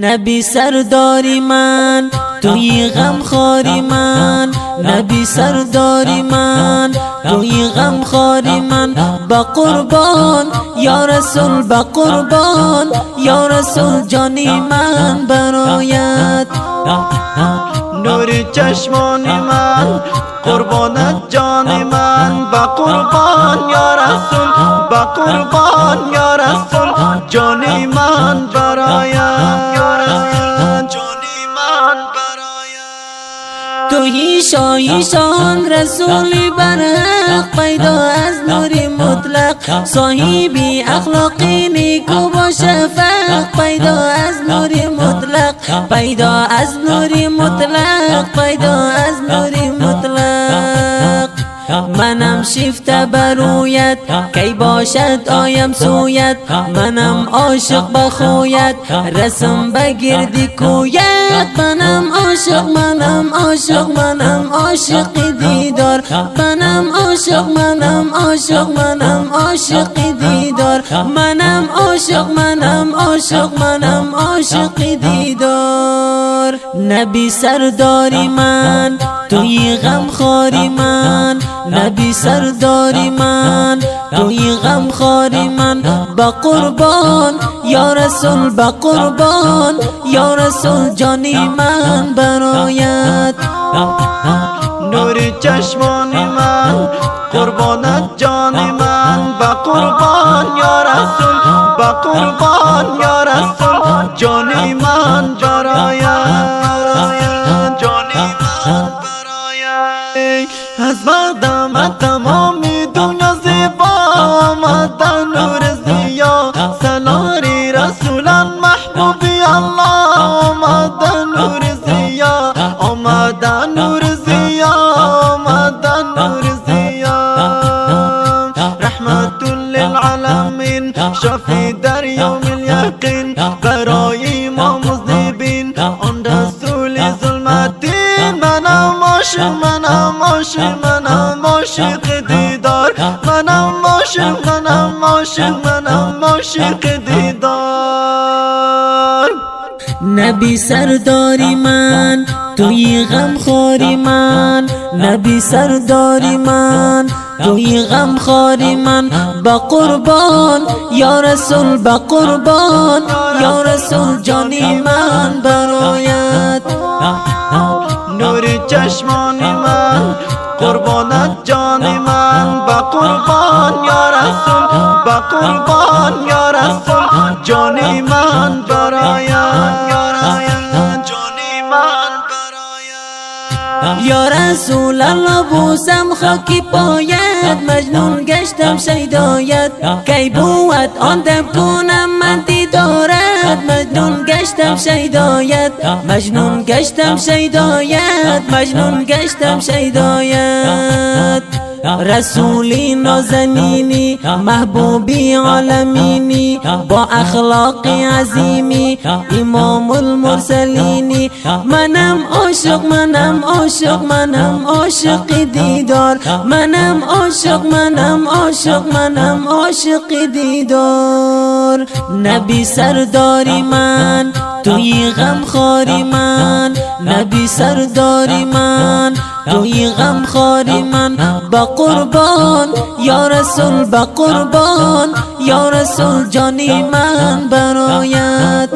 نبی سرداری من توی غم خواری من، نبی سرداری من توی غم خواری من. با قربان یا رسول، با قربان یا رسول جانی من برایت. نور چشمان من قربانت جان من، با قربان یا رسول، با قربان یا رسول جانی من برایت. توی شایشان رسولی برحق، پیدا از نوری مطلق، صاحبی اخلاقی نیکو با شفق. پیدا از نوری مطلق، پیدا از نوری مطلق، پیدا از نوری مطلق. منم شیفته برویت، کی باشد آیم سویت. منم عاشق بخویت، رسم بگردی کویت. منم عاشق، منم عاشق، منم عاشق دیدار. منم عاشق، منم عاشق، منم عاشق دیدار. منم عاشق، منم عاشق، منم عاشق دیدار. نبی سرداری من توی غم خواری من، نبی سرداری من توی غم خواری من. با قربان یا رسول، با قربان یا رسول جانی من برایت. نور چشمان من قربانت جان من، با قربان یا رسول، با قربان یا رسول جانی من برایت. از مردم تمامی دنیا زیبا آمدن نور ضیا، سلاری رسولان محبوبی الله آمدن نور ضیا، آمدن نور ضیا، آمدن نور ضیا. رحمت للعالمین شفی در یوم الیقین، برای ما مذنبین آن رسول ظلمتین. منم عاشق، منم عاشق، منم عاشق دیدار. منم عاشق، منم عاشق، منم عاشق دیدار. نبی سرداری من توی غم خواری من، نبی سرداری من توی غم خواری من. با قربان یا رسول، با قربان یا رسول جانی من برایت. نور چشمان من قربانت جان من، با قربان یا رسول، با قربان یا رسول جانی من برایت. یا رسول الله بوسم خاکی پایت، مجنون گشتم شیدایت. کی بود آن دم کنم من دیدارت، مجنون گشتم شیدایت، مجنون گشتم شیدایت، مجنون گشتم شیدایت. رسولی نازنینی محبوبی عالمینی، با اخلاق عظیمی امام المرسلینی. منم عاشق، منم عاشق، منم عاشق دیدار. منم عاشق، منم عاشق، منم عاشق دیدار. نبی سرداری من توی غم خواری من، نبی سرداری من توی غم خواری من. با قربان یا رسول، با قربان یا رسول جانی من برایت.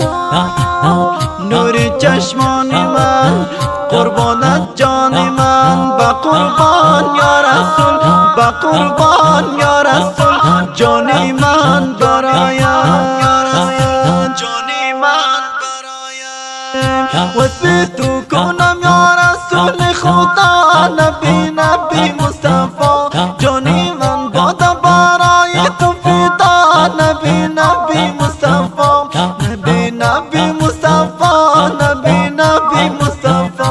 نور چشمان من قربانت جان من، با قربان یا رسول، با قربان یا رسول جانی من برایت. وصف تو کنم یا رسول خدا، نبی نبی مصطفی جانی من بادا برای تو فدا. نبی نبی مصطفی، نبی نبی مصطفی، نبی نبی مصطفی.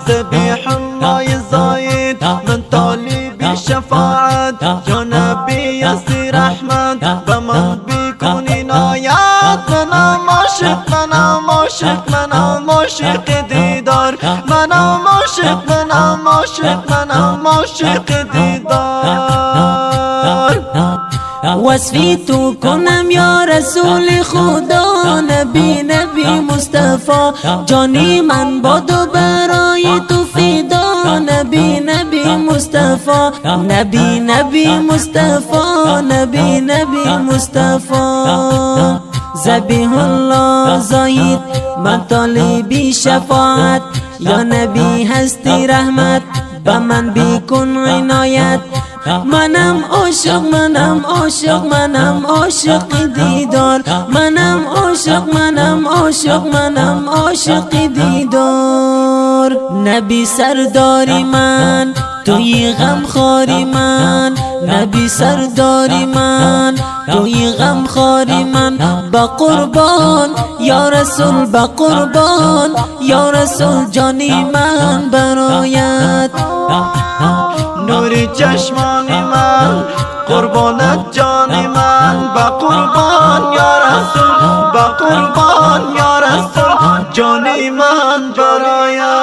ذبیح الله زاید من طالب شفاعت، یا نبی یسی رحمت به من بکن عنایت. منم عاشق، منم عاشق، منم عاشق دیدار. منم عاشق، منم عاشق، منم عاشق دیدار. وصفی تو کنم یا رسول خدا، نبی نبی مصطفی، جانی من بادو برای تو فدا، نبی نبی مصطفی، نبی نبی مصطفی، نبی نبی مصطفی. ذبیح الله زاهد من طالبی شفاعت، یا نبی هستی رحمت به من بیکن عنایت. منم عاشق منم عاشق منم عاشق دیدار، منم عاشق منم عاشق منم عاشق دیدار. نبی سرداری من توی غم خاری من، نبی سرداری من توی غم خاری من. با قربان یا رسول با قربان یا رسول جانی من برایت. نوری چشمان من قربانت جان من، با قربان یا رسول با قربان یا رسول جانی من برایت.